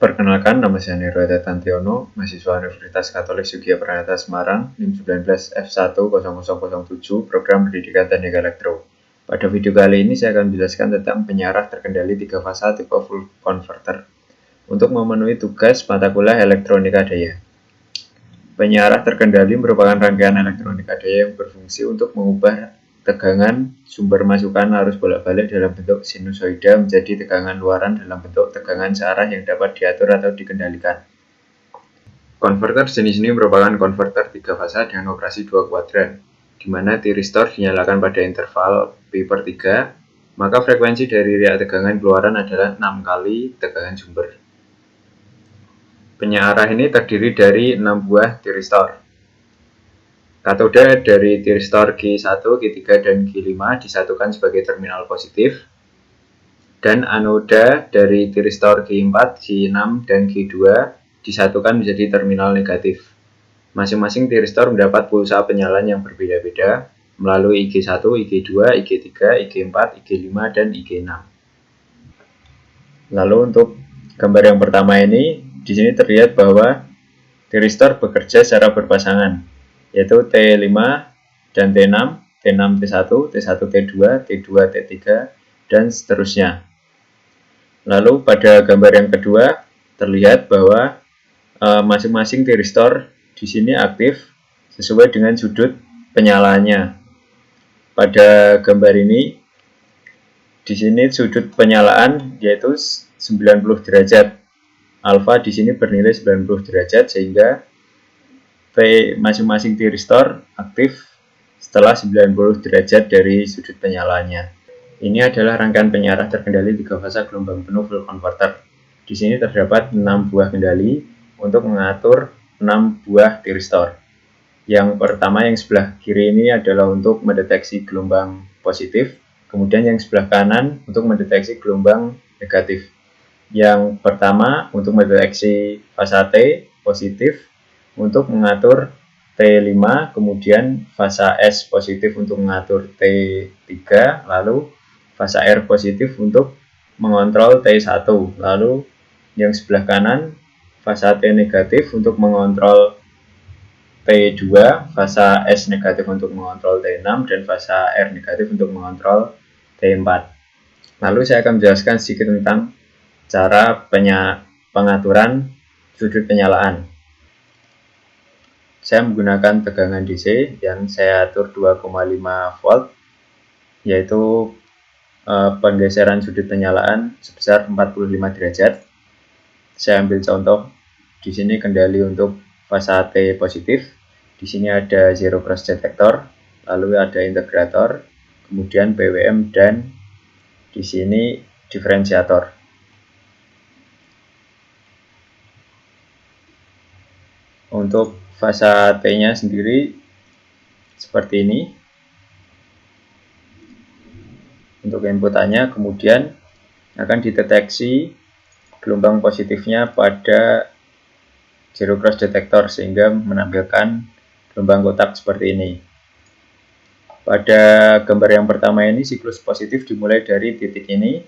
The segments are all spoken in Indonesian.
Perkenalkan, nama saya Nero Tantiono, mahasiswa Universitas Katolik Sugih Pranata Semarang, NIM 19F10007, Program Pendidikan Teknik Elektro. Pada video kali ini saya akan menjelaskan tentang penyarah terkendali 3 fasa tipe full converter untuk memenuhi tugas mata kuliah elektronika daya. Penyarah terkendali merupakan rangkaian elektronika daya yang berfungsi untuk mengubah tegangan sumber masukan arus bolak-balik dalam bentuk sinusoida menjadi tegangan luaran dalam bentuk tegangan searah yang dapat diatur atau dikendalikan. Konverter jenis ini merupakan konverter 3 fasa dengan operasi 2 kuadran, di mana tiristor dinyalakan pada interval pi/3, maka frekuensi dari riak tegangan keluaran adalah 6 kali tegangan sumber. Penyarah ini terdiri dari 6 buah tiristor. Katoda dari tiristor Q1, Q3, dan Q5 disatukan sebagai terminal positif, dan anoda dari tiristor Q4, Q6, dan Q2 disatukan menjadi terminal negatif. Masing-masing tiristor mendapat pulsa penyalaan yang berbeda-beda melalui IG1, IG2, IG3, IG4, IG5, dan IG6. Lalu untuk gambar yang pertama ini, di sini terlihat bahwa tiristor bekerja secara berpasangan, yaitu T5 dan T6, T6 T1, T1 T2, T2 T3, dan seterusnya. Lalu pada gambar yang kedua terlihat bahwa masing-masing tiristor di sini aktif sesuai dengan sudut penyalaannya. Pada gambar ini, di sini sudut penyalaan yaitu 90 derajat. Alfa di sini bernilai 90 derajat sehingga T masing-masing tiristor aktif setelah 90 derajat dari sudut penyalaannya. Ini adalah rangkaian penyarah terkendali 3 fasa gelombang penuh full converter. Di sini terdapat 6 buah kendali untuk mengatur 6 buah tiristor. Yang pertama, yang sebelah kiri ini adalah untuk mendeteksi gelombang positif, kemudian yang sebelah kanan untuk mendeteksi gelombang negatif. Yang pertama untuk mendeteksi fasa T positif untuk mengatur T5, kemudian fasa S positif untuk mengatur T3, lalu fasa R positif untuk mengontrol T1, lalu yang sebelah kanan fasa T negatif untuk mengontrol T2, fasa S negatif untuk mengontrol T6, dan fasa R negatif untuk mengontrol T4. Lalu saya akan menjelaskan sedikit tentang cara pengaturan sudut penyalaan. Saya menggunakan tegangan DC yang saya atur 2,5 volt, yaitu penggeseran sudut penyalaan sebesar 45 derajat. Saya ambil contoh di sini kendali untuk fasa T positif. Di sini ada zero cross detector, lalu ada integrator, kemudian PWM, dan di sini diferensiator. Untuk fasa T-nya sendiri seperti ini. Untuk inputannya kemudian akan dideteksi gelombang positifnya pada zero cross detector sehingga menampilkan gelombang kotak seperti ini. Pada gambar yang pertama ini, siklus positif dimulai dari titik ini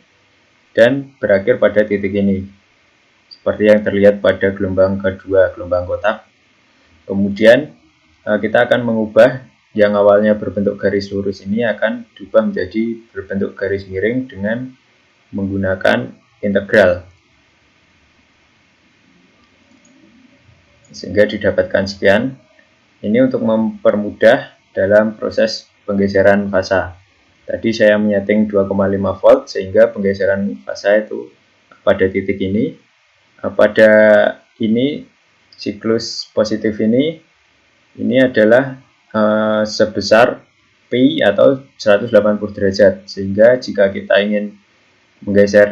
dan berakhir pada titik ini, seperti yang terlihat pada gelombang kedua, gelombang kotak. Kemudian kita akan mengubah yang awalnya berbentuk garis lurus ini akan diubah menjadi berbentuk garis miring dengan menggunakan integral, sehingga didapatkan sekian. Ini untuk mempermudah dalam proses penggeseran fasa. Tadi saya menyeting 2,5 volt sehingga penggeseran fasa itu pada titik ini. Pada ini siklus positif ini adalah sebesar pi atau 180 derajat, sehingga jika kita ingin menggeser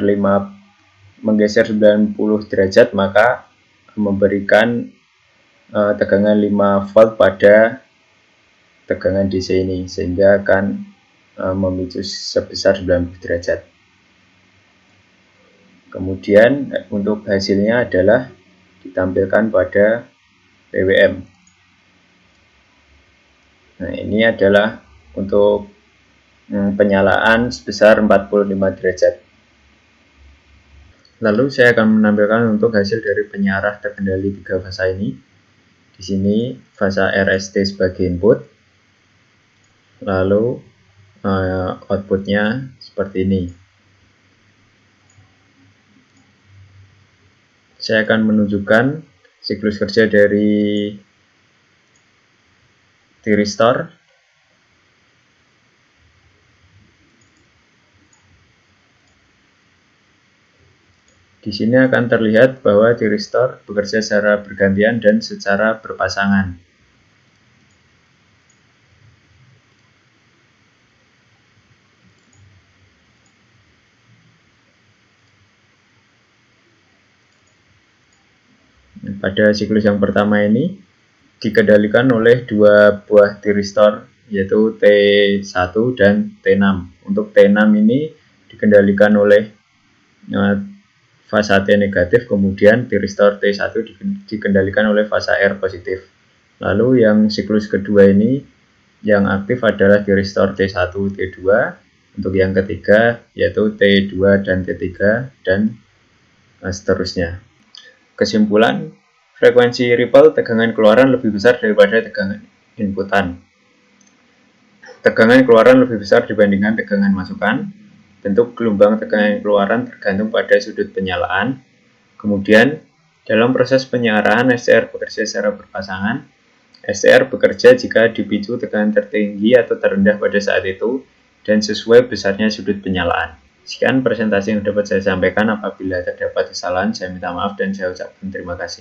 90 derajat maka memberikan tegangan 5 volt pada tegangan DC ini, sehingga akan memicu sebesar 90 derajat. Kemudian untuk hasilnya adalah ditampilkan pada PWM. Nah, ini adalah untuk penyalaan sebesar 45 derajat. Lalu saya akan menampilkan untuk hasil dari penyiarah terkendali 3 fasa ini. Di sini fasa RST sebagai input, lalu outputnya seperti ini. Saya akan menunjukkan siklus kerja dari thyristor. Di sini akan terlihat bahwa thyristor bekerja secara bergantian dan secara berpasangan. Pada siklus yang pertama ini dikendalikan oleh 2 buah thyristor, yaitu T1 dan T6. Untuk T6 ini dikendalikan oleh fasa T negatif, kemudian thyristor T1 dikendalikan oleh fasa R positif. Lalu yang siklus kedua ini yang aktif adalah thyristor T1, T2. Untuk yang ketiga yaitu T2 dan T3 dan seterusnya. Kesimpulan, frekuensi ripple tegangan keluaran lebih besar daripada tegangan inputan. Tegangan keluaran lebih besar dibandingkan tegangan masukan. Bentuk gelombang tegangan keluaran tergantung pada sudut penyalaan. Kemudian, dalam proses penyiarahan, SCR bekerja secara berpasangan. SCR bekerja jika dipicu tekanan tertinggi atau terendah pada saat itu dan sesuai besarnya sudut penyalaan. Sekian presentasi yang dapat saya sampaikan. Apabila terdapat kesalahan, saya minta maaf dan saya ucapkan terima kasih.